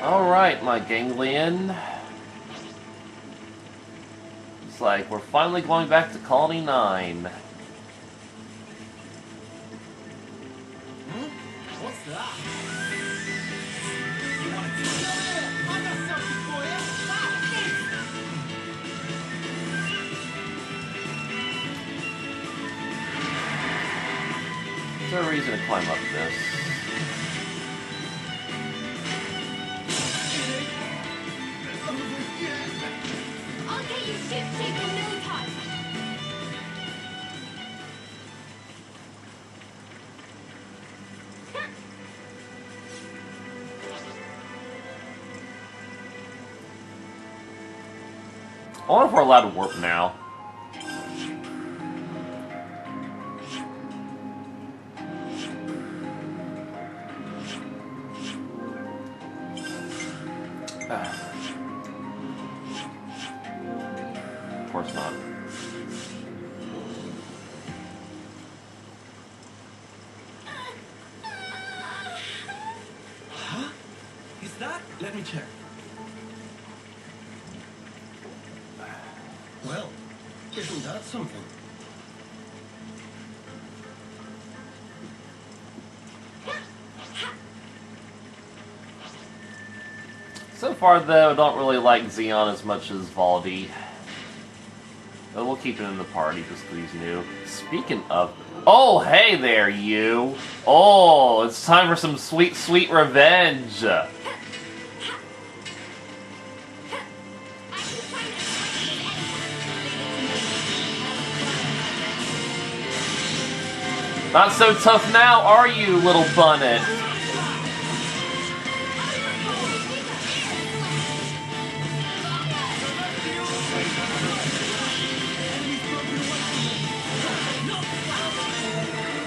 Alright, my ganglion. It's like we're finally going back to Colony 9. What's that? You want to do it? I got something for you. Is there a reason to climb up this? I'll get your ship taken in no time. I wonder if we're allowed to warp now. Of course not. Huh? Is that? Let me check. Well, isn't that something? So far, though, I don't really like Xeon as much as Valdi. But we'll keep him in the party just because he's new. Speaking of... Oh, hey there, you! Oh, it's time for some sweet, sweet revenge! Not so tough now, are you, little bunnet?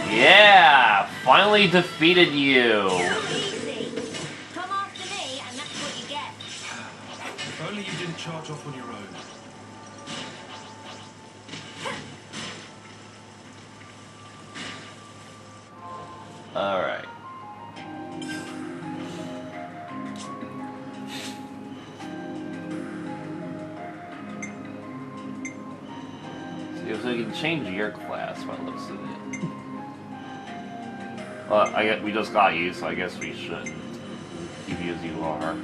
Yeah! Finally defeated you! Easy. Come after me, and that's what you get. If only you didn't charge off on your own. Alright. See if we can change your class by the looks of it. Well, we just got you, so I guess we shouldn't keep you as you are.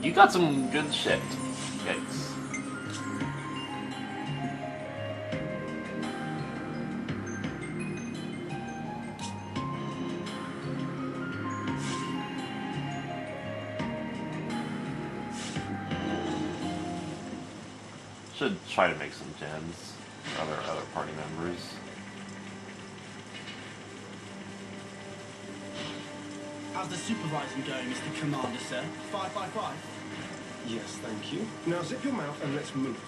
You got some good shit. Yikes. Should try to make some gems for other party members. How's the supervising going, Mr. Commander, sir? 5 by 5? Yes, thank you. Now zip your mouth and let's move.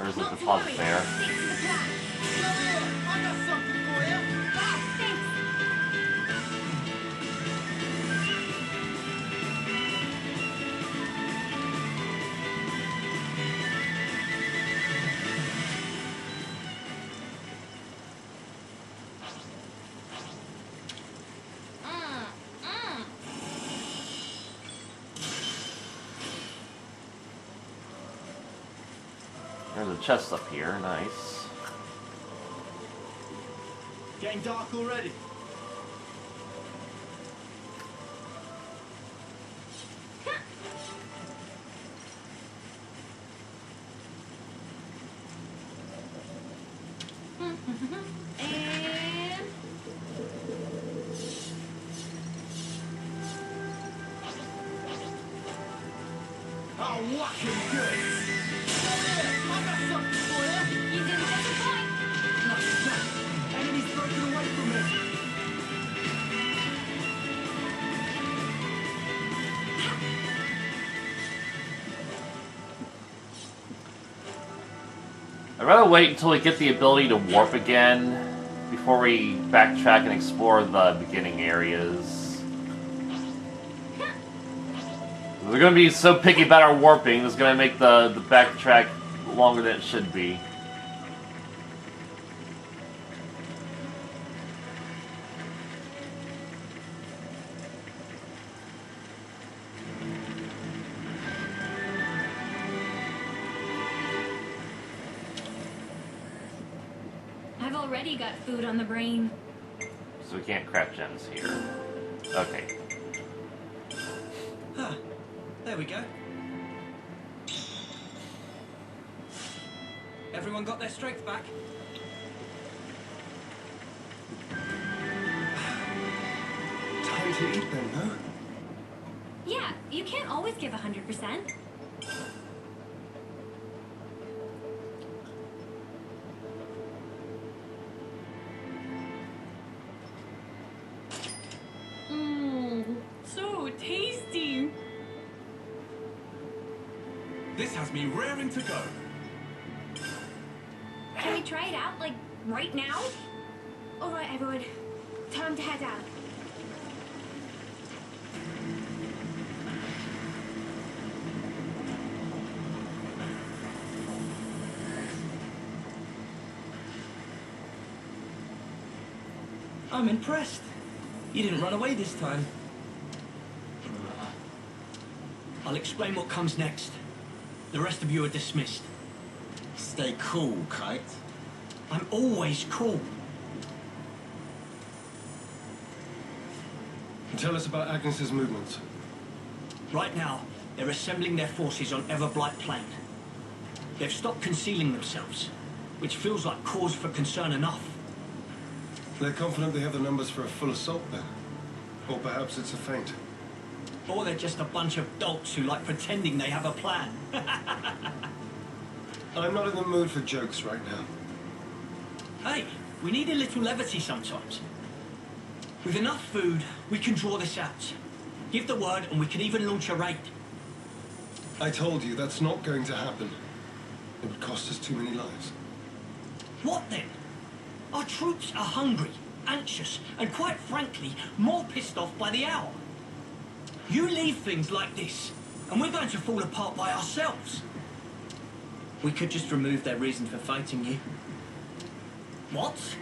There's a deposit there. Stick to the plan. I got something for you. Thanks. There's a chest up here, nice. Getting dark already. And... Oh, what can good? I got something for you. You didn't disappoint. Nice shot. Enemy's broken away from me. I'd rather wait until we get the ability to warp again before we backtrack and explore the beginning areas. We're gonna be so picky about our warping, it's gonna make the backtrack longer than it should be. I've already got food on the brain. So we can't craft gems here. Okay. Huh. There we go. Everyone got their strength back? Time to eat then, no? Yeah, you can't always give 100%. So tasty. This has me raring to go. Can we try it out, like, right now? All right, everyone. Time to head out. I'm impressed. You didn't run away this time. I'll explain what comes next. The rest of you are dismissed. Stay cool, Kite. I'm always cool. Tell us about Agnes's movements. Right now, they're assembling their forces on Everblight Plain. They've stopped concealing themselves, which feels like cause for concern enough. They're confident they have the numbers for a full assault then. Or perhaps it's a feint. Or they're just a bunch of dolts who like pretending they have a plan. I'm not in the mood for jokes right now. Hey, we need a little levity sometimes. With enough food, we can draw this out. Give the word and we can even launch a raid. I told you that's not going to happen. It would cost us too many lives. What then? Our troops are hungry, anxious, and quite frankly, more pissed off by the hour. You leave things like this, and we're going to fall apart by ourselves. We could just remove their reason for fighting you. What?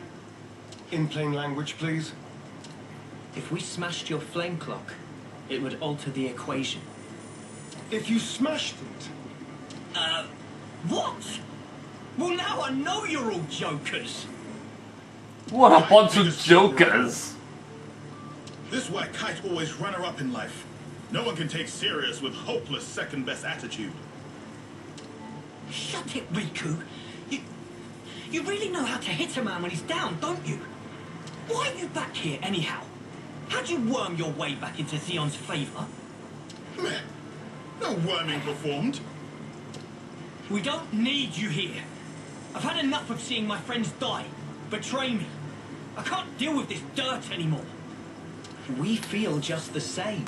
In plain language, please. If we smashed your flame clock, it would alter the equation. If you smashed it, What? Well, now I know you're all jokers. What a bunch of jokers! This is why Kite always runner-up in life. No one can take serious with hopeless second-best attitude. Shut it, Riku. You really know how to hit a man when he's down, don't you? Why are you back here anyhow? How'd you worm your way back into Xeon's favor? Meh. No worming performed. We don't need you here. I've had enough of seeing my friends die, betray me. I can't deal with this dirt anymore. We feel just the same.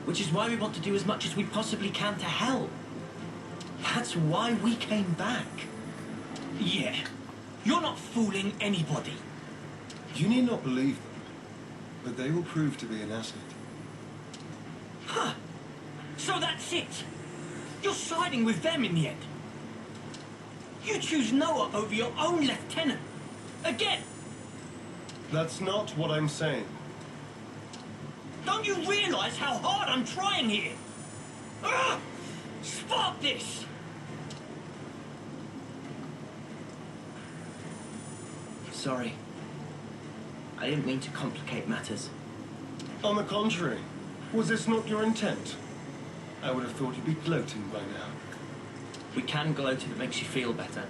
Which is why we want to do as much as we possibly can to help. That's why we came back. Yeah, you're not fooling anybody. you need not believe them, but they will prove to be an asset. Huh. So that's it. You're siding with them in the end. You choose Noah over your own lieutenant. Again. That's not what I'm saying. Don't you realize how hard I'm trying here? Ugh! Spark this! Sorry. I didn't mean to complicate matters. On the contrary, was this not your intent? I would have thought you'd be gloating by now. We can gloat if it makes you feel better.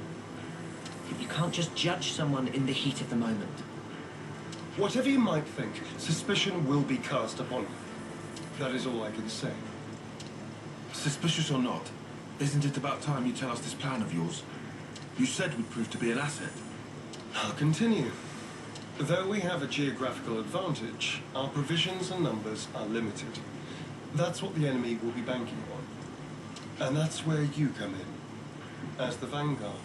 But you can't just judge someone in the heat of the moment. Whatever you might think, suspicion will be cast upon you. That is all I can say. Suspicious or not, isn't it about time you tell us this plan of yours? You said we'd prove to be an asset. I'll continue. Though we have a geographical advantage, our provisions and numbers are limited. That's what the enemy will be banking on. And that's where you come in, as the vanguard.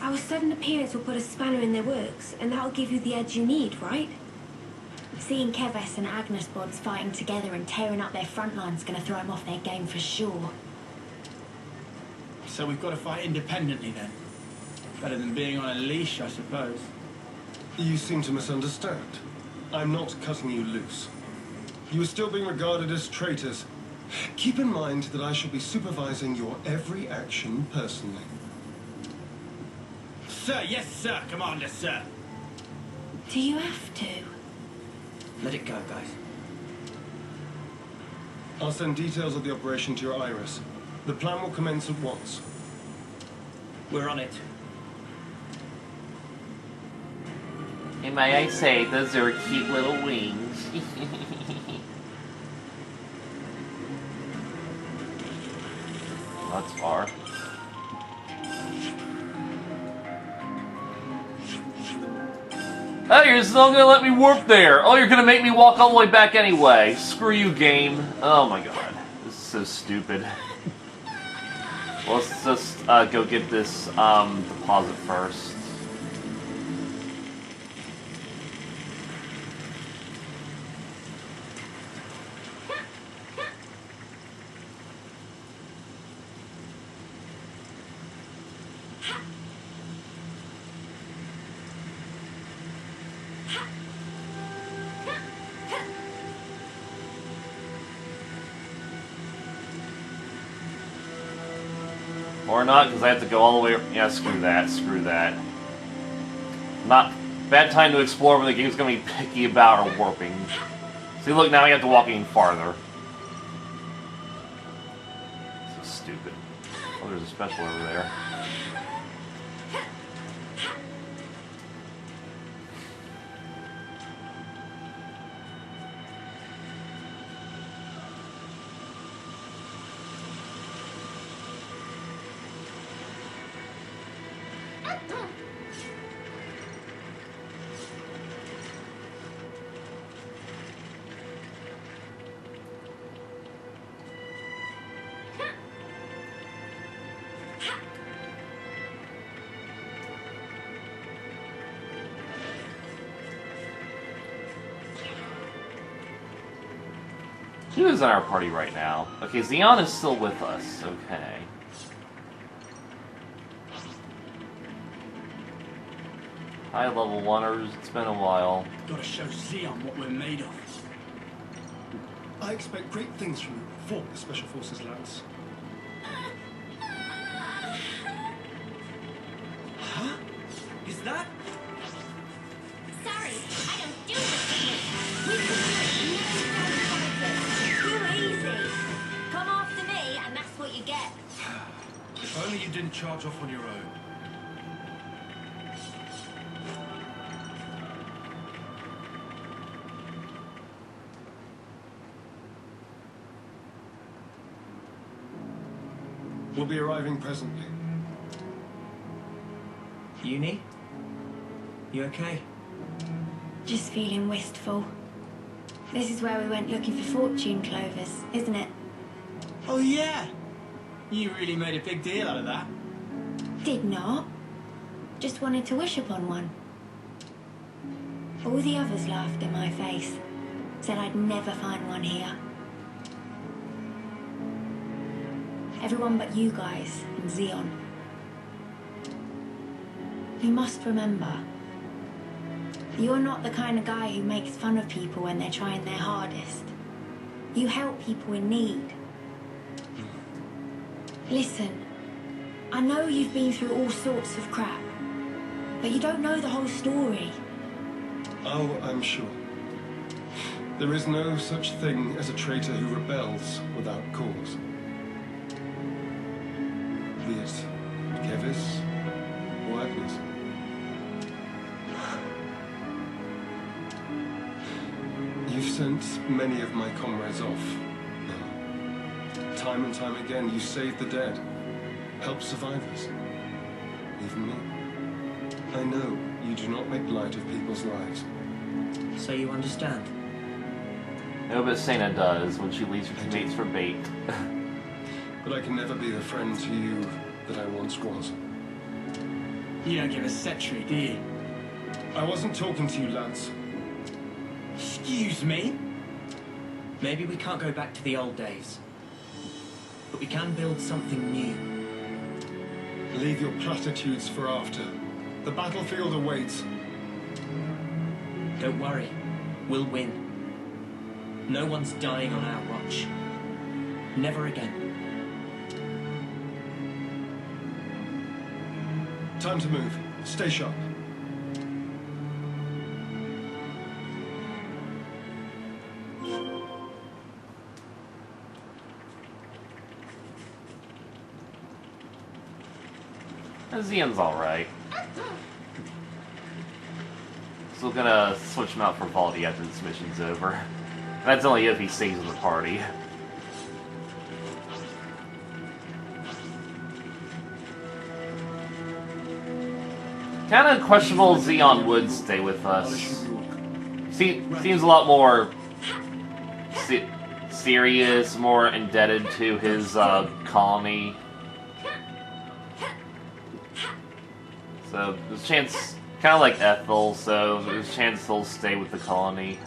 Our sudden appearance will put a spanner in their works, and that'll give you the edge you need, right? Seeing Keves and Agnes bods fighting together and tearing up their front line's gonna throw them off their game for sure. So we've got to fight independently then? Better than being on a leash, I suppose. You seem to misunderstand. I'm not cutting you loose. You are still being regarded as traitors. Keep in mind that I shall be supervising your every action personally. Sir, yes, sir, Commander, sir. Do you have to? Let it go, guys. I'll send details of the operation to your iris. The plan will commence at once. We're on it. And may I say, those are cute little wings. That's far. Oh, you're still gonna let me warp there. Oh, you're gonna make me walk all the way back anyway. Screw you, game. Oh my god. This is so stupid. Well, let's just go get this deposit first. Or not, because I have to go all the way... Yeah, screw that, screw that. Not... Bad time to explore when the game's going to be picky about or warping. See, look, now you have to walk even farther. So stupid. Oh, there's a special over there. Who's in our party right now? Okay, Xeon is still with us. Okay. Hi, level 1ers. It's been a while. Gotta show Xeon what we're made of. I expect great things from you for the Special Forces, lads. Huh? Is that... Sorry, I don't do this. We can do it. Too easy. Come after me, and that's what you get. If only you didn't charge off on your own. We'll be arriving presently. Uni? You okay? Just feeling wistful. This is where we went looking for fortune clovers, isn't it? Oh, yeah. You really made a big deal out of that. Did not. Just wanted to wish upon one. All the others laughed in my face. Said I'd never find one here. Everyone but you guys and Xeon. You must remember, you're not the kind of guy who makes fun of people when they're trying their hardest. You help people in need. Listen, I know you've been through all sorts of crap, but you don't know the whole story. Oh, I'm sure. There is no such thing as a traitor who rebels without cause. Be it Kevis or Agnes. You've sent many of my comrades off. Time and time again, you saved the dead, helped survivors. Even me. I know you do not make light of people's lives. So you understand? No, but Sena does when she leaves her teammates for bait. But I can never be the friend to you that I once was. You don't give a century, do you? I wasn't talking to you, Lance. Excuse me? Maybe we can't go back to the old days, but we can build something new. Leave your platitudes for after. The battlefield awaits. Don't worry, we'll win. No one's dying on our watch. Never again. Time to move. Stay sharp. Xen's alright. Still gonna switch him out for Valdi after this mission's over. That's only if he stays in the party. Kinda questionable Xeon would stay with us. Seems a lot more serious, more indebted to his colony. So there's a chance, kind of like Ethel, so there's a chance he'll stay with the colony.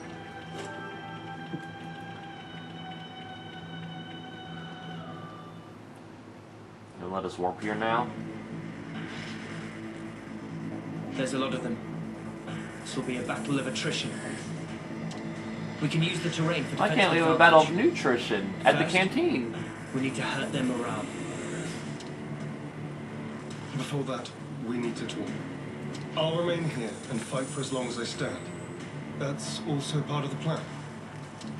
Gonna let us warp here now? There's a lot of them. This will be a battle of attrition. We can use the terrain for Why defensive can't we have a battle of advantage. nutrition at the First. canteen? We need to hurt their morale. Before that, we need to talk. I'll remain here and fight for as long as I stand. That's also part of the plan.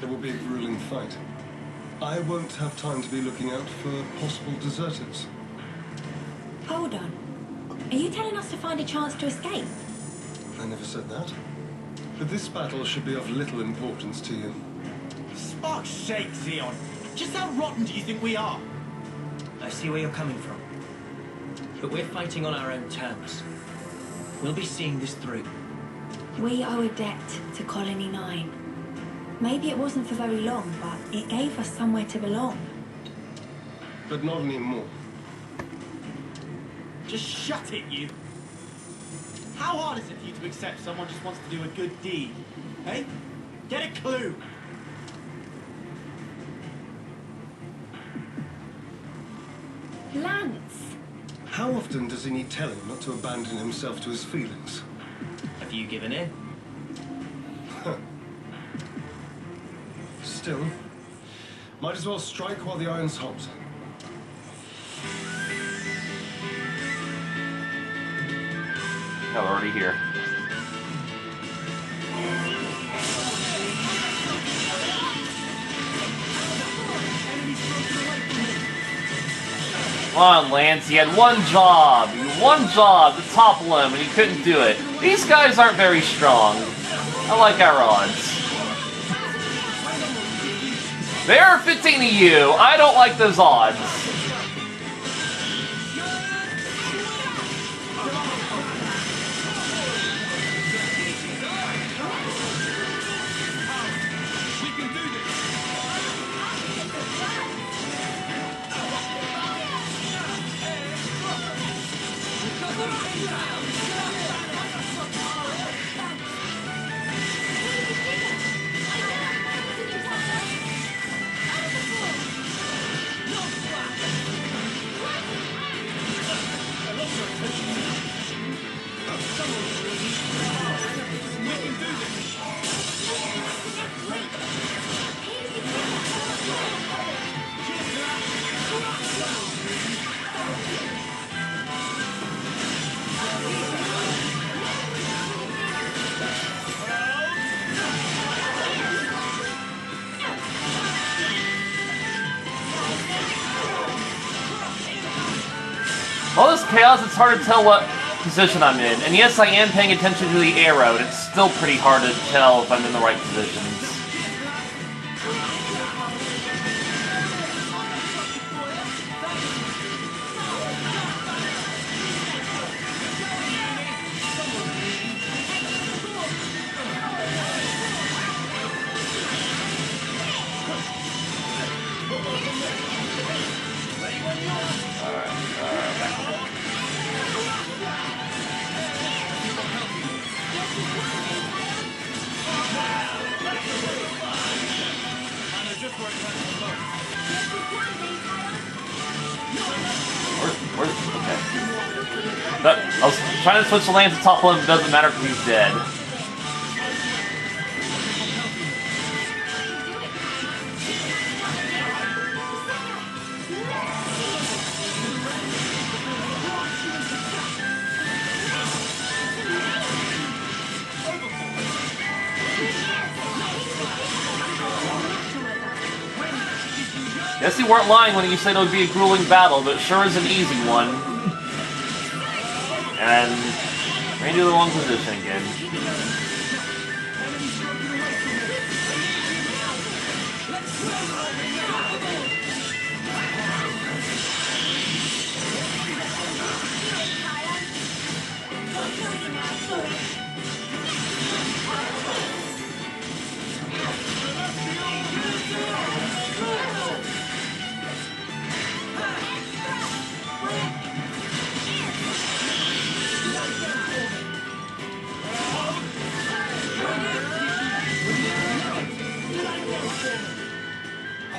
It will be a grueling fight. I won't have time to be looking out for possible deserters. Hold on. Are you telling us to find a chance to escape? I never said that. But this battle should be of little importance to you. Spark's sake, Xeon. Just how rotten do you think we are? I see where you're coming from. But we're fighting on our own terms. We'll be seeing this through. We owe a debt to Colony 9. Maybe it wasn't for very long, but it gave us somewhere to belong. But not anymore. Just shut it, you. How hard is it for you to accept someone just wants to do a good deed? Hey? Get a clue. Lance! How often does he need telling not to abandon himself to his feelings? Have you given in? Still, might as well strike while the iron's hot. No, we're already here. Come on, Lance, you had one job. You had one job to topple him, and you couldn't do it. These guys aren't very strong. I like our odds. They're 15 to you. I don't like those odds. All this chaos, it's hard to tell what position I'm in. And yes, I am paying attention to the arrow, and it's still pretty hard to tell if I'm in the right positions. Where's okay. No, I was trying to switch the lane to top one, but it doesn't matter because he's dead. Guess you weren't lying when you said it would be a grueling battle, but it sure is an easy one. And ran into the wrong position again.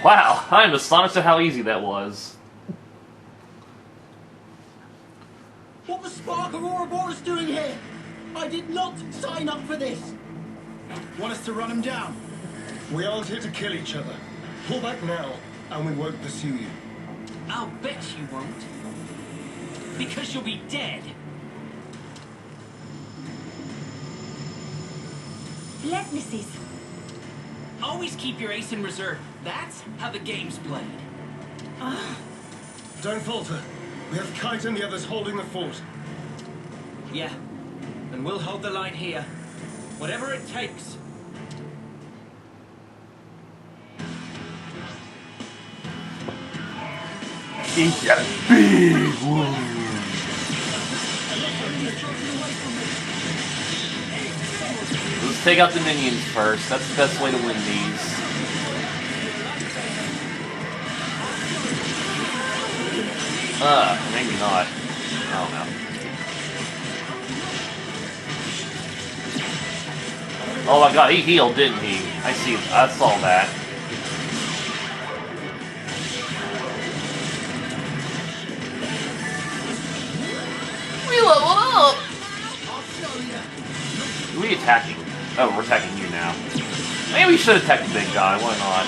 Wow, I'm astonished at how easy that was. What the Spark of Ouroboros doing here? I did not sign up for this. Want us to run him down? We aren't here to kill each other. Pull back now, and we won't pursue you. I'll bet you won't. Because you'll be dead. Leadnesses. Always keep your ace in reserve. That's how the game's played. Don't falter. We have Kite and the others holding the fort. Yeah, and we'll hold the line here. Whatever it takes. He's got a big wound. Let's take out the minions first. That's the best way to win these. Maybe not. I don't know. Oh my god, he healed, didn't he? I saw that. We leveled up! Who are we attacking? Oh, we're attacking you now. Maybe we should attack the big guy, why not?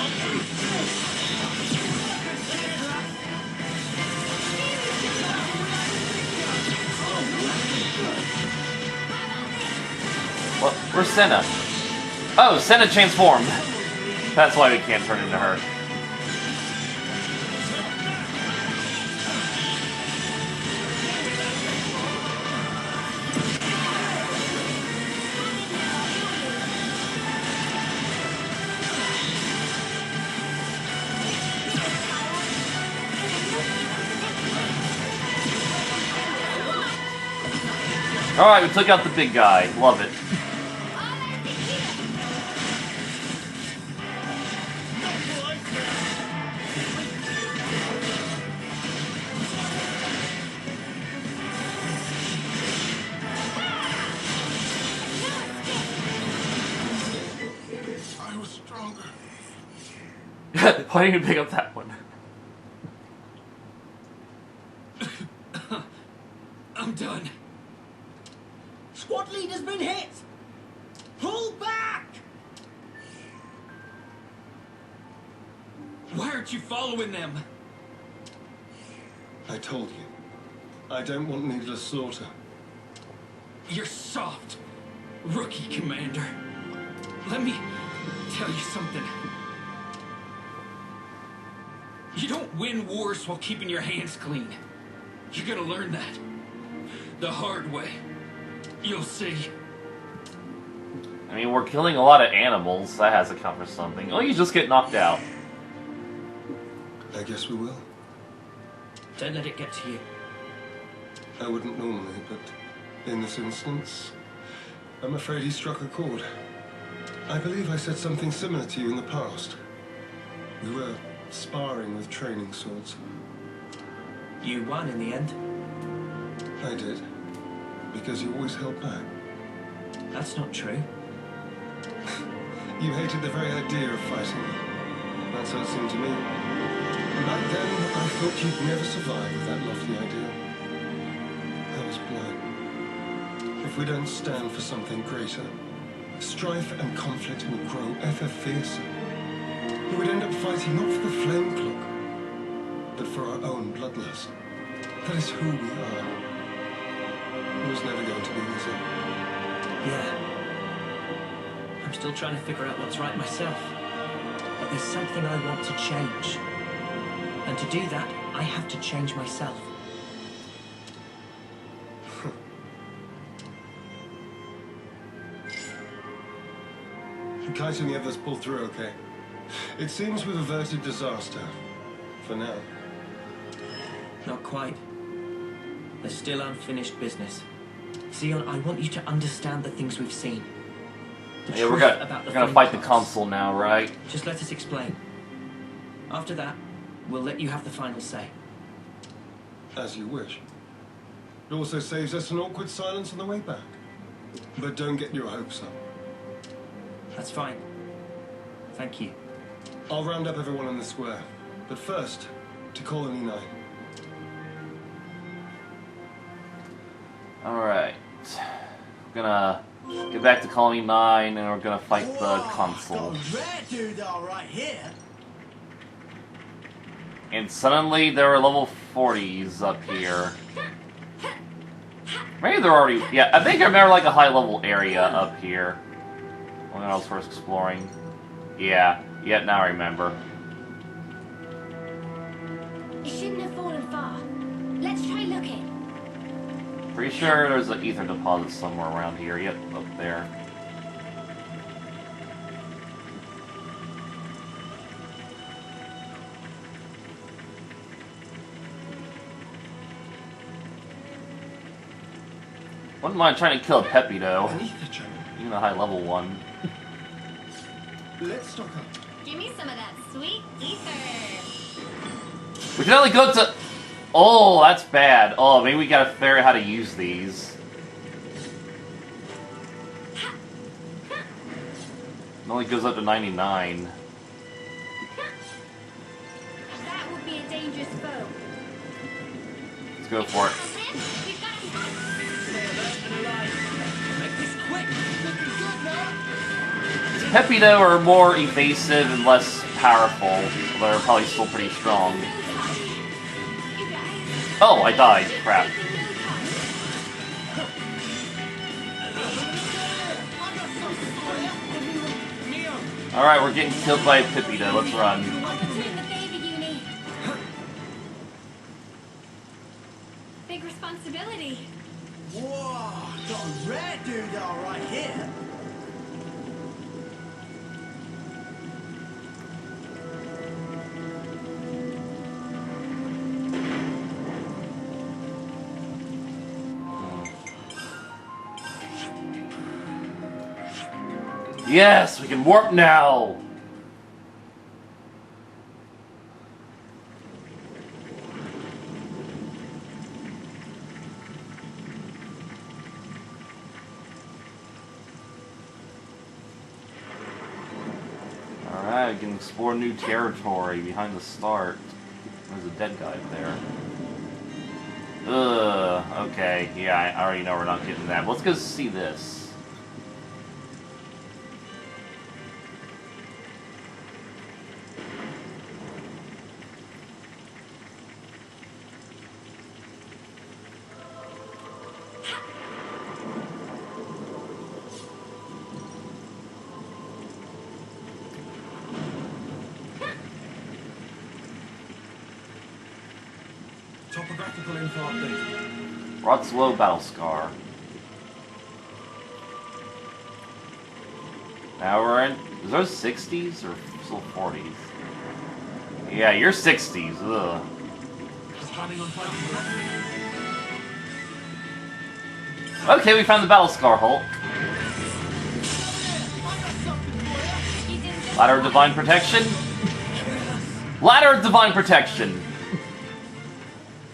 What? Where's Senna? Oh, Senna transformed. That's why we can't turn into her. Alright, we took out the big guy. Love it. I was stronger. Why didn't you pick up that one? I'm done. Squad leader's been hit! Pull back! Why aren't you following them? I told you. I don't want needless slaughter. You're soft, rookie commander. Let me tell you something. You don't win wars while keeping your hands clean. You're gonna learn that. The hard way. You'll see. I mean, we're killing a lot of animals. That has to count for something. Oh, you just get knocked out. I guess we will. Don't let it get to you. I wouldn't normally, but in this instance, I'm afraid he struck a chord. I believe I said something similar to you in the past. We were sparring with training swords. You won in the end. I did. Because you always held back. That's not true. You hated the very idea of fighting me. That's So it seemed to me. Back then, I thought you'd never survive with that lofty ideal. I was blind. If we don't stand for something greater, strife and conflict will grow ever fiercer. We would end up fighting not for the flame clock, but for our own bloodlust. That is who we are. It was never going to be easy. Yeah. I'm still trying to figure out what's right myself. But there's something I want to change. And to do that, I have to change myself. Kite and the others pulled through okay. It seems we've averted disaster. For now. Not quite. There's still unfinished business. Xeon, I want you to understand the things we've seen. The Yeah, we're truth about the gonna flame fight the cloaks. console now, right? Just let us explain. After that, we'll let you have the final say. As you wish. It also saves us an awkward silence on the way back. But don't get your hopes up. That's fine. Thank you. I'll round up everyone in the square. But first, to Colony 9. Alright. We're gonna get back to Colony 9 and we're gonna fight the console. Got a rare dude right here. And suddenly there were level 40s up here. Maybe they're already... Yeah, I think I remember like a high level area up here. When I was first exploring. Yeah, now I remember. It shouldn't have fallen far. Let's try looking. Pretty sure there's an ether deposit somewhere around here. Yep, up there. Wouldn't mind trying to kill a Peppy though. An ether channel. Even a high level one. Let's stock up. Give me some of that sweet ether. We can only go to... Oh, that's bad. Oh, maybe we gotta figure out how to use these. It only goes up to 99. That would be a dangerous foe. Let's go for it. We've got to fight. Make this quick. Looking good now. Pepido are more evasive and less powerful, but they're probably still pretty strong. Oh, I died. Crap. Alright, we're getting killed by a Pepido. Let's run. Big responsibility. Whoa, got a rare dude right here. Yes, we can warp now! Alright, we can explore new territory behind the start. There's a dead guy up there. Ugh, okay, yeah, I already know we're not getting that. But let's go see this. Topographical info update. Rotslow Battle Scar. Now we're in... Is those 60s or still 40s? Yeah, you're 60s. Ugh. Planning on fighting. Okay, we found the Battle Scar Hulk. Ladder of Divine Protection? Ladder of Divine Protection!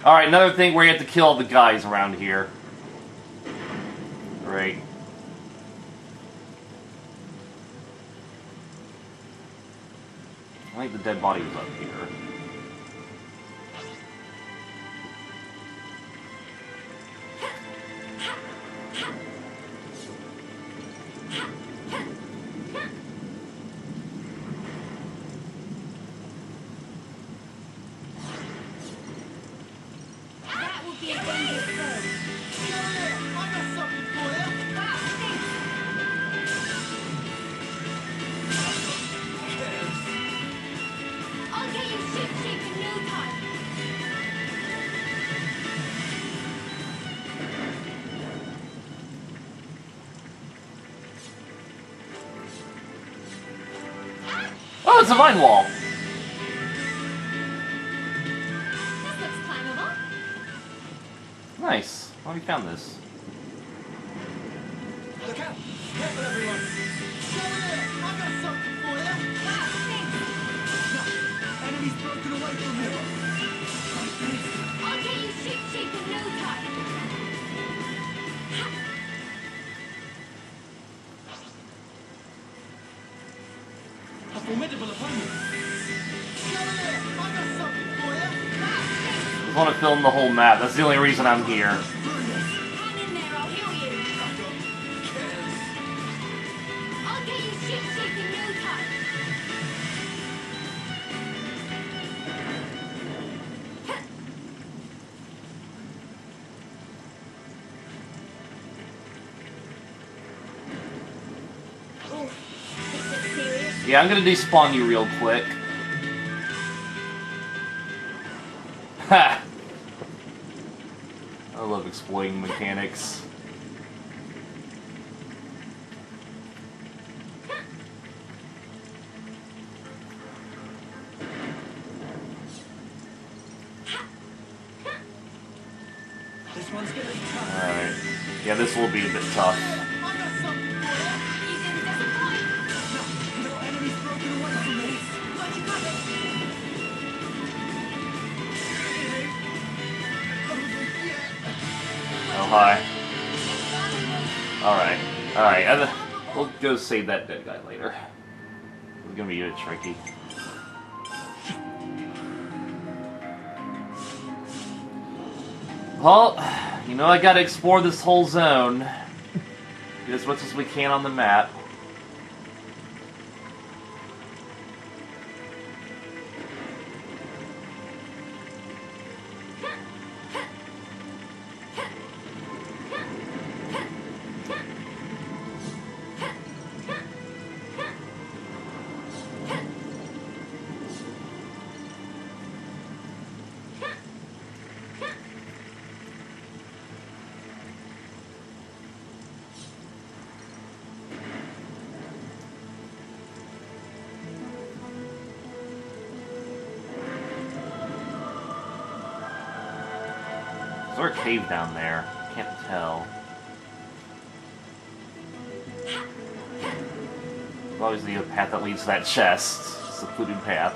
Alright, another thing where you have to kill all the guys around here. Great. I think the dead body was up here. That would be a dangerous bird. I got something for you. Wow, thanks. I'll get you ship-shape in no time. Oh, it's a vine wall! This looks climbable. Nice. How have you found this? Look out! Careful, everyone! Over there! I got something for you! Wow, thanks. Enemy's broken away from here! I'll get you ship-shape in no time. A formidable opponent! Over there! I got something for you! Wow, thanks. I just want to film the whole map. That's the only reason I'm here. Hang in there, I'll heal you. I'll get you ship-shape in no time. This looks serious. Yeah, I'm gonna despawn you real quick. Ha! I love exploiting mechanics. This one's gonna be tough. Alright. Yeah, this will be a bit tough. I got something for you! You didn't disappoint. No enemy's broken away from me! Got you covered. Oh, hi. Alright. Alright. We'll go save that dead guy later. It's gonna be a bit tricky. Well, you know I gotta explore this whole zone. Get as much as we can on the map. Is there a cave down there? Can't tell. There's obviously a path that leads to that chest. Secluded path.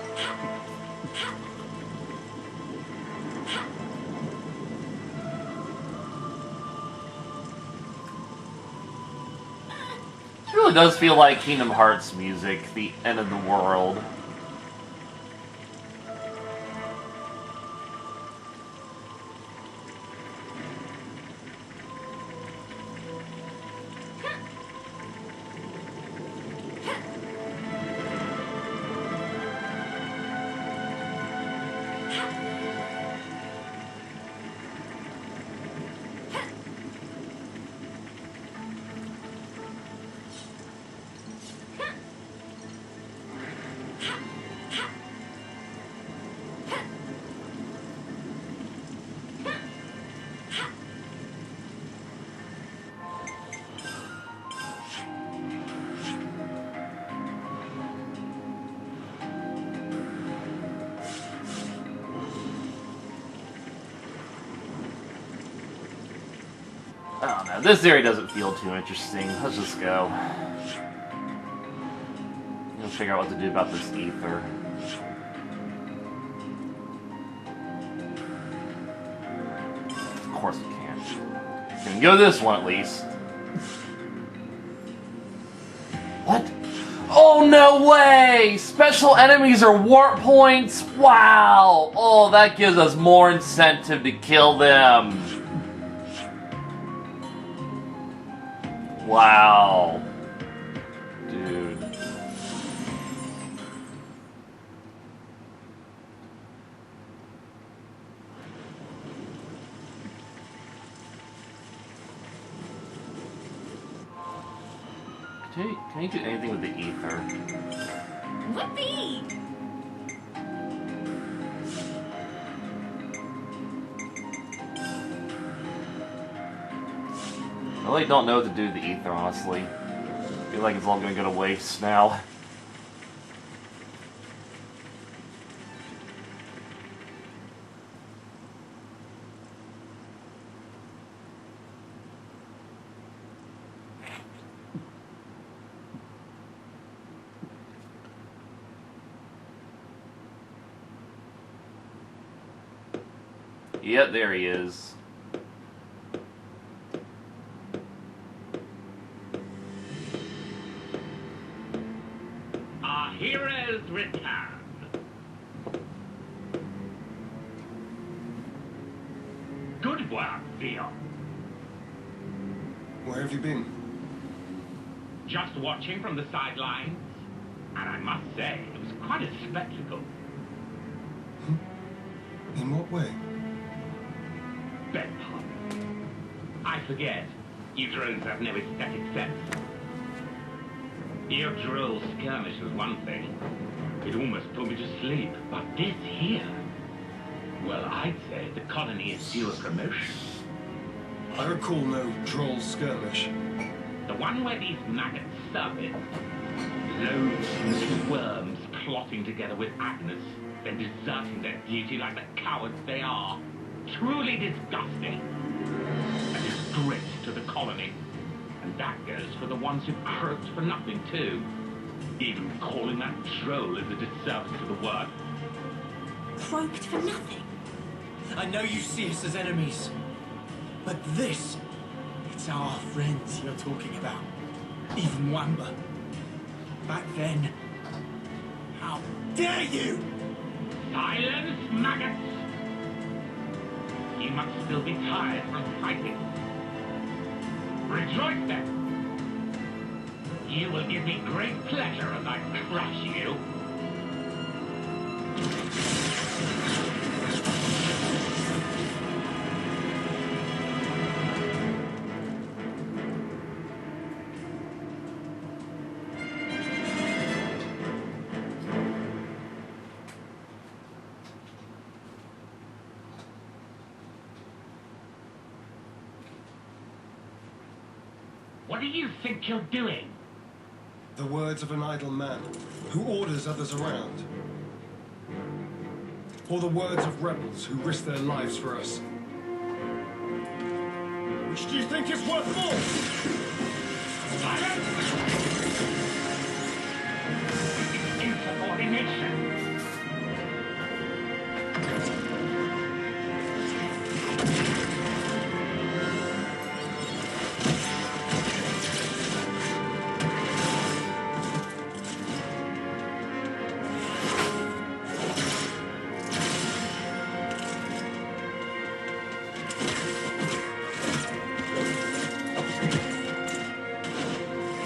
It really does feel like Kingdom Hearts music, the end of the world. I don't know. This area doesn't feel too interesting. Let's just go. We'll figure out what to do about this ether. Of course we can. We can go this one at least. What? Oh Oh, no way! Special enemies are warp points? Wow! Oh, that gives us more incentive to kill them. Wow. Dude. Can you do anything with the ether? Whoopee! I really don't know what to do with the ether, honestly. I feel like it's all gonna go to waste now. Yep, there he is. Our heroes return. Good work, Theo. Where have you been? Just watching from the sidelines. And I must say, it was quite a spectacle. In what way? Beg pardon. I forget. You drones have no aesthetic sense. Your droll skirmish was one thing. It almost put me to sleep. But this here... Well, I'd say the colony is due a promotion. I recall no droll skirmish. The one where these maggots surface. Loads of little worms plotting together with Agnes, then deserting their duty like the cowards they are. Truly disgusting. A disgrace to the colony. And that goes for the ones who croaked for nothing, too. Even calling that troll is a disservice to the work. Croaked for nothing. I know you see us as enemies, but this, it's our friends you're talking about. Even Wamba. Back then, how dare you! Silence, maggots! You must still be tired from fighting. Rejoice then! You will give me great pleasure as I crush you. What do you think you're doing? The words of an idle man who orders others around. Or the words of rebels who risk their lives for us. Which do you think is worth more? Silence! Insubordination!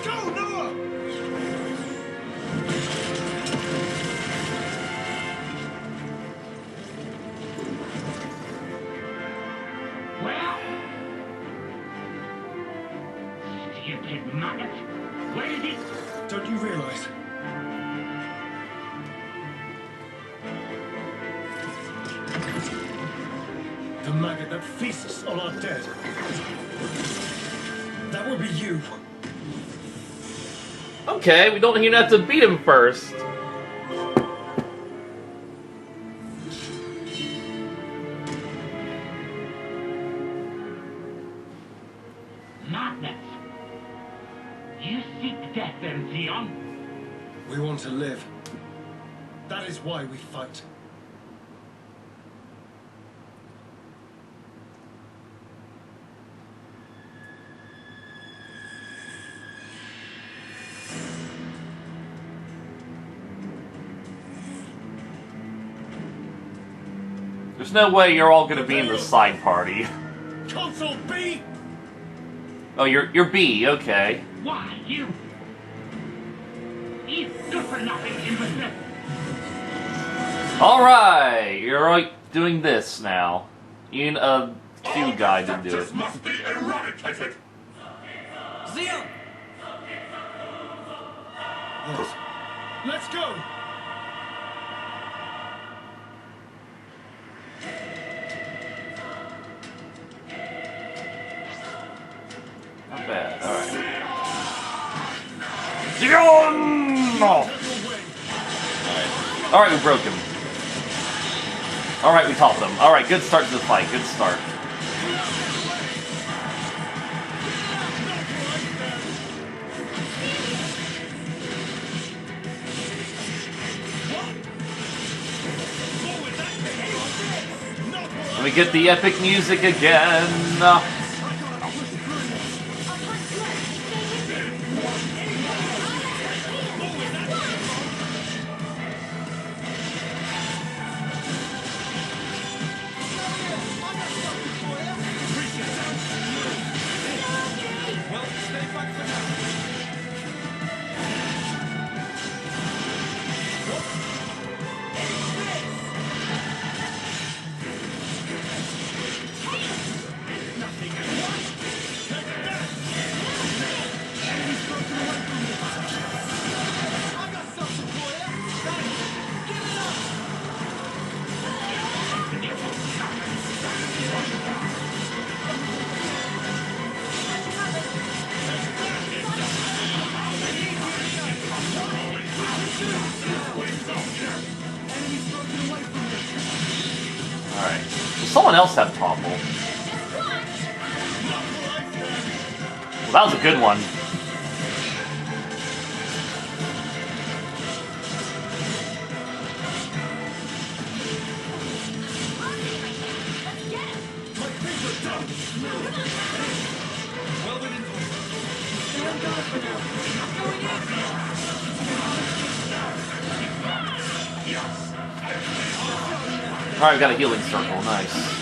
Go, Noah! Well? Stupid maggot! Where is he? Don't you realize? The maggot that feasts on our dead. That would be you. Okay, we don't even have to beat him first. Madness! You seek death then, Xeon? We want to live. That is why we fight. There's no way you're all gonna be in the side party. Console B! Oh, you're B, okay. Why, you... He's good for nothing, imbecile. Alright, you're like doing this now. Even a Q guy didn't do it. This must be eradicated! Xeon! Yes. Let's go! Not bad, alright. Xeon! Alright, we broke him. Alright, we topped him. Alright, good start to the fight, good start. Let me get the epic music again. Alright. Does someone else have topple? Well, that was a good one. Alright, we got a healing circle, nice.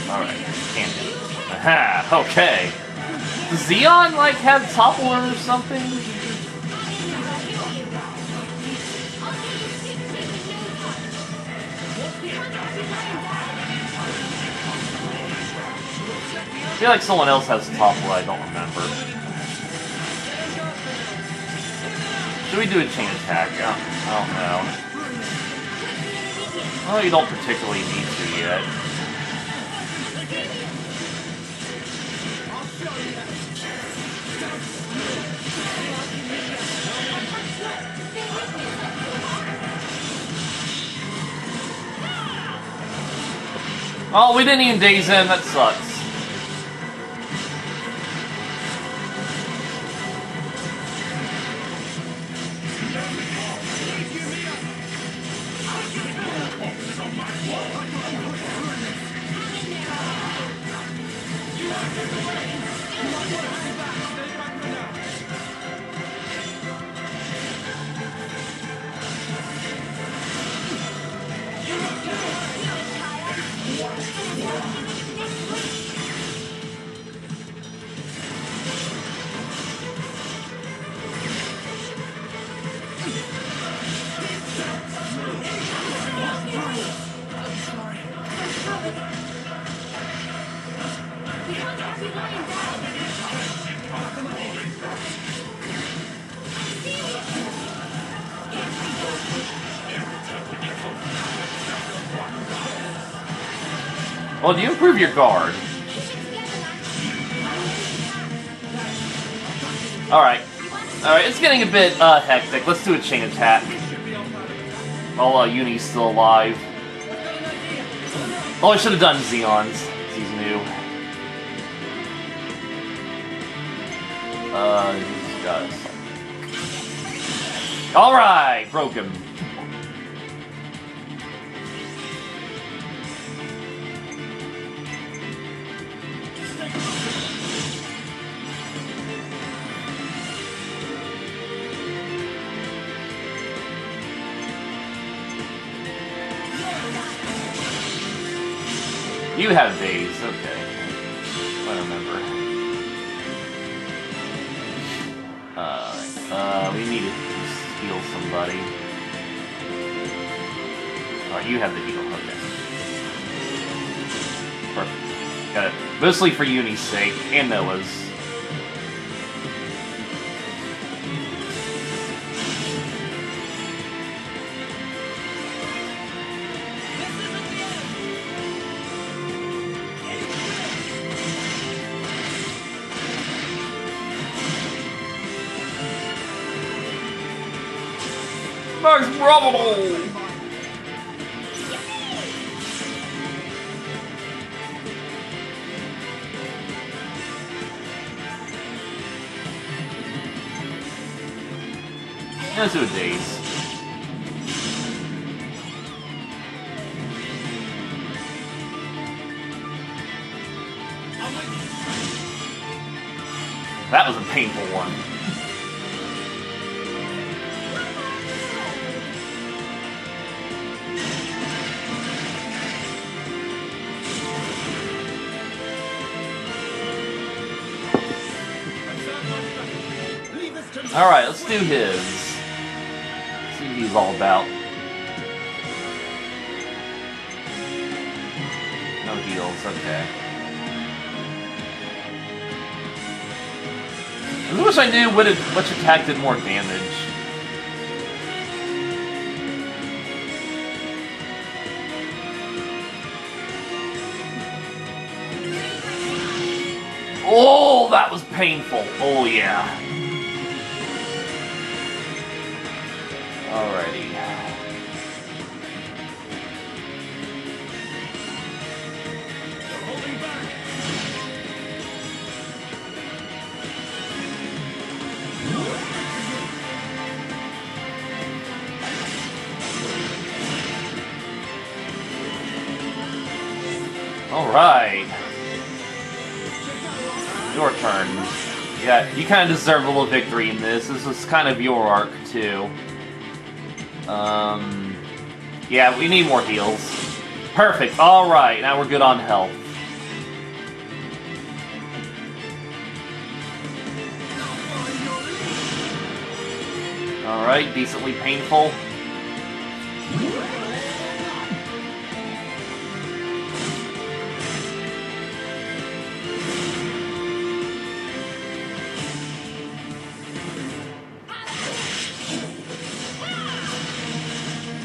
Alright, can't do it. Aha, okay. Does Xeon, like, have topple or something? I feel like someone else has topple, I don't remember. Should we do a chain attack? I don't know. Well, you don't particularly need to yet. Oh, we didn't even daze him, that sucks. Well, do you improve your guard? Alright. Alright, it's getting a bit hectic. Let's do a chain attack. While Uni's still alive. Oh, I should have done Xeon's. He's new. He's got... Alright! Broke him. You have days, okay. I remember. We need to heal somebody. Alright, you have the heal, okay. Perfect. Got it. Mostly for Uni's sake, and Noah's. Max Probable! Let's do a daze. That was a painful one. Alright, let's do his. See what he's all about. No heals, okay. I wish I knew which attack did more damage. Oh, that was painful. Oh, yeah. Alrighty. Alright. Your turn. Yeah, you kind of deserve a little victory in this. This is kind of your arc, too. Yeah, we need more heals. Perfect, alright, now we're good on health. Alright, decently painful.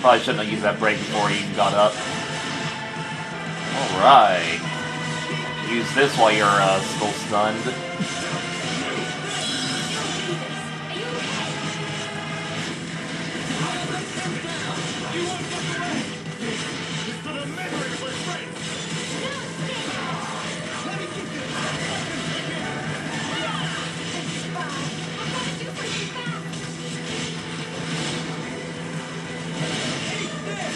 Probably shouldn't have used that break before he even got up. Alright. Use this while you're still stunned.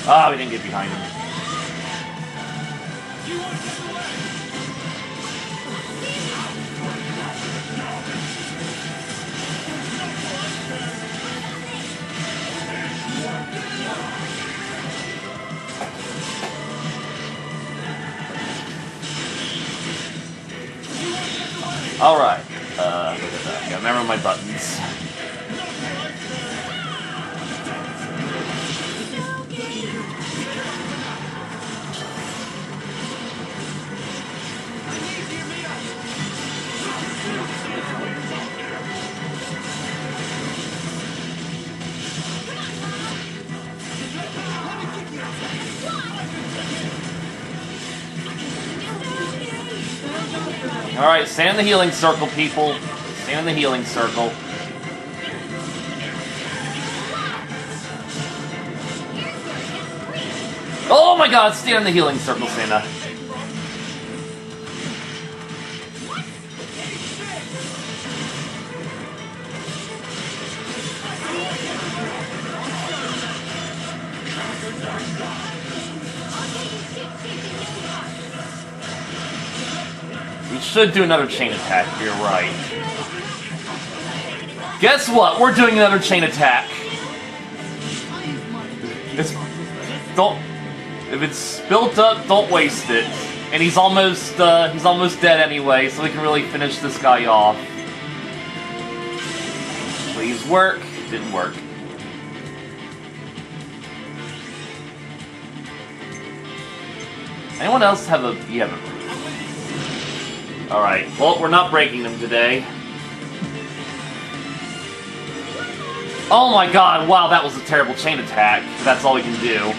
Ah, we didn't get behind him. Alright. Gotta remember my buttons. Alright, stand in the healing circle, people. Stay in the healing circle. Oh my god, stay in the healing circle, Santa. We should do another chain attack, you're right. Guess what? We're doing another chain attack. If it's built up, don't waste it. And he's almost dead anyway, so we can really finish this guy off. Please work. Didn't work. Anyone else have a... You have a... Alright, well, we're not breaking them today. Oh my god, wow, that was a terrible chain attack. That's all we can do.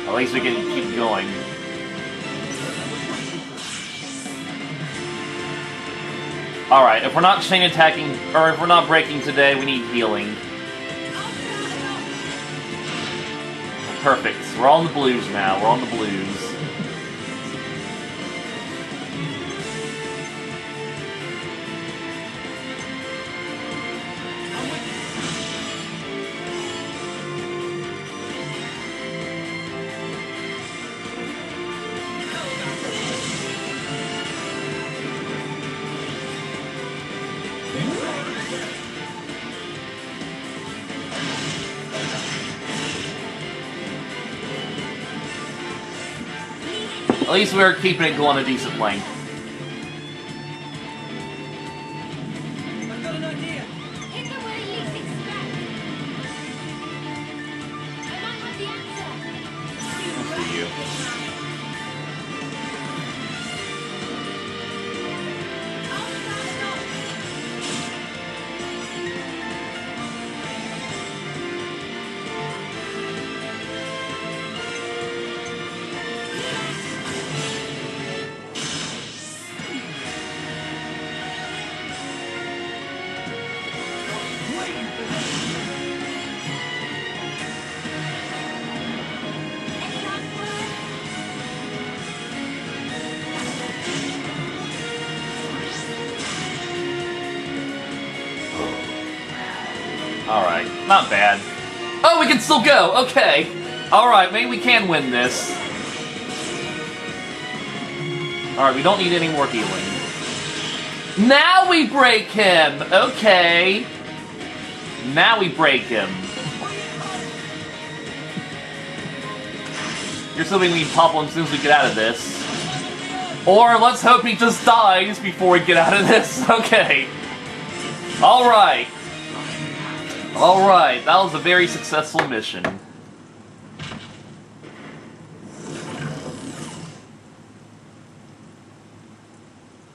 At least we can keep going. Alright, if we're not chain attacking, or if we're not breaking today, we need healing. Perfect. We're on the blues now. We're on the blues. At least we're keeping it going a decent length. I've got an idea. Hit them where you least expect. I might have the answer. We'll see you. I'll start it off. Any last words? Alright, not bad. Oh, we can still go! Okay! Alright, maybe we can win this. Alright, we don't need any more healing. Now we break him! Okay. Now we break him. You're still making me pop him as soon as we get out of this. Or let's hope he just dies before we get out of this. Okay. Alright. Alright, that was a very successful mission.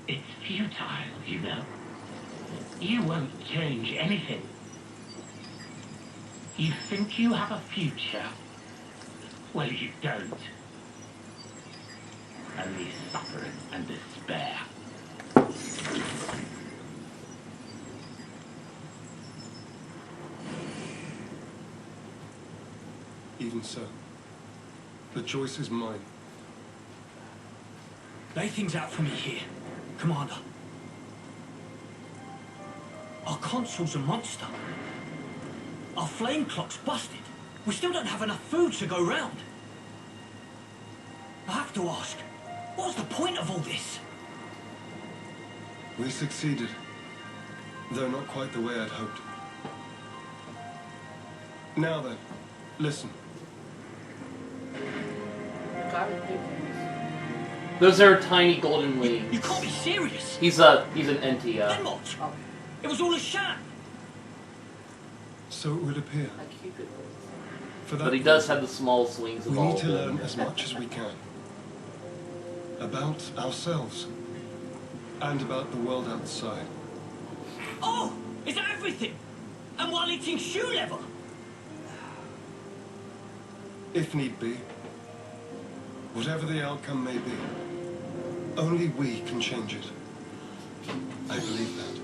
It's futile, you know. You won't change anything. You think you have a future? Well, you don't. Only suffering and despair. Even so, the choice is mine. Lay things out for me here, Commander. Our console's a monster. Our flame clock's busted. We still don't have enough food to go round. I have to ask, what's the point of all this? We succeeded, though not quite the way I'd hoped. Now then, listen. Those are tiny golden wings. You can't be serious. He's an Entia. Then what? It was all a sham. So it would appear. For that But he does reason, have the small swings of we all need of to learn them. as much as we can. About ourselves. And about the world outside. Oh, is that everything? And while eating shoe leather? If need be. Whatever the outcome may be, only we can change it. I believe that.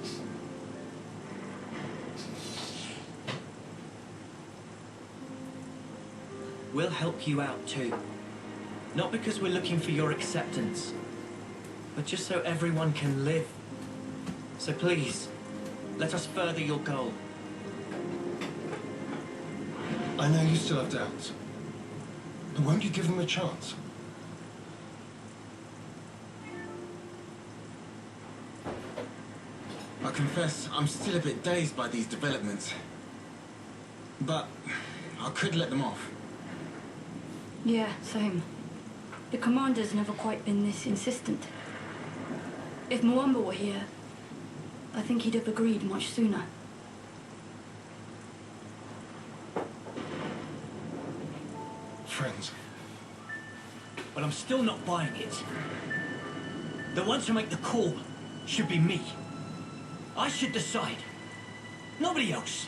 We'll help you out too. Not because we're looking for your acceptance, but just so everyone can live. So please, let us further your goal. I know you still have doubts, but won't you give them a chance? I confess, I'm still a bit dazed by these developments. But I could let them off. Yeah, same. The commander's never quite been this insistent. If Mwamba were here, I think he'd have agreed much sooner. Friends. But I'm still not buying it. The one to make the call should be me. I should decide. Nobody else.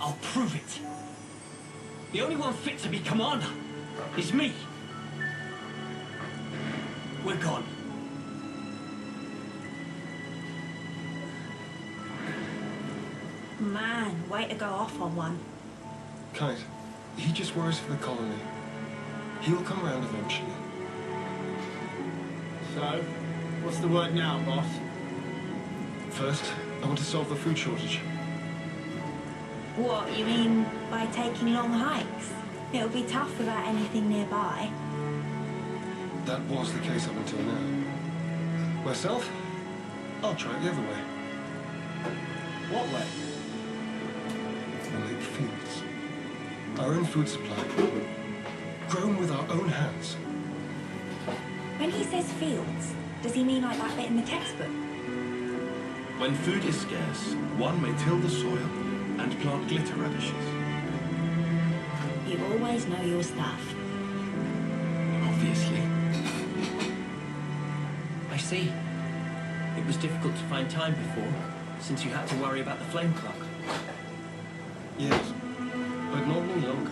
I'll prove it. The only one fit to be commander is me. We're gone. Man, way to go off on one. Kite, he just worries for the colony. He'll come round eventually. So, what's the word now, boss? First, I want to solve the food shortage. What, you mean by taking long hikes? It'll be tough without anything nearby. That was the case up until now. Myself, I'll try it the other way. What way? We'll make fields. Our own food supply. Grown with our own hands. When he says fields, does he mean like that bit in the textbook? When food is scarce, one may till the soil and plant glitter radishes. You always know your stuff. Obviously. I see. It was difficult to find time before, since you had to worry about the flame clock. Yes, but not any longer.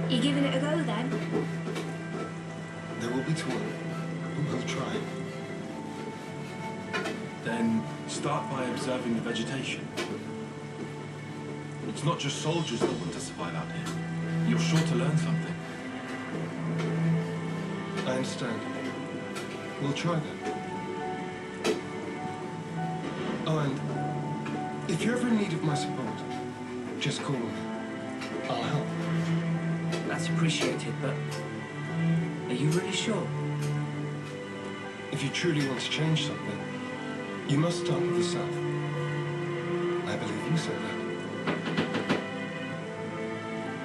You giving it a go then? There will be toil, but we'll try. Then start by observing the vegetation. It's not just soldiers that want to survive out here. You're sure to learn something. I understand. We'll try then. Oh, and if you're ever in need of my support, just call me. I'll help. That's appreciated, but are you really sure? If you truly want to change something, you must start with yourself. I believe you said that.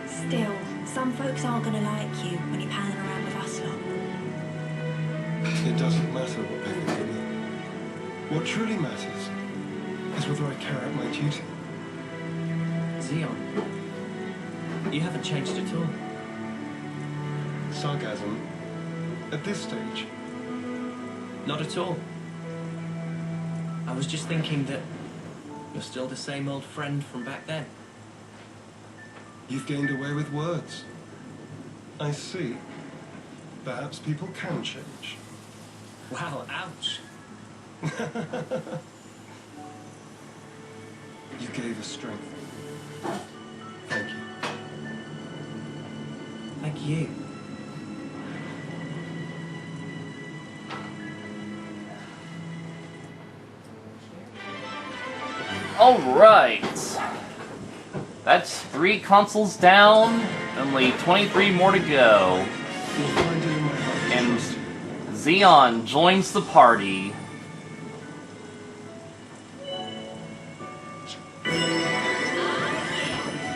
Still, some folks aren't gonna like you when you're palling around with us lot. It doesn't matter what they think of me. What truly matters is whether I carry out my duty. Xeon, you haven't changed at all. Sarcasm. At this stage. Not at all. I was just thinking that you're still the same old friend from back then. You've gained away with words. I see. Perhaps people can change. Wow, ouch. You gave us strength. Thank you. Thank you. Alright. That's 3 consoles down, only 23 more to go. You'll find it in my heart. And Xeon joins the party.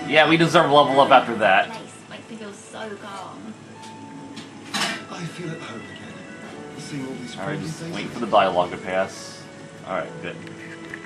Yeah, we deserve a level up after that. Place makes me feel so calm. I feel at home again. Seeing all these Alright, friendly just faces. wait for the dialogue to pass. Alright, good.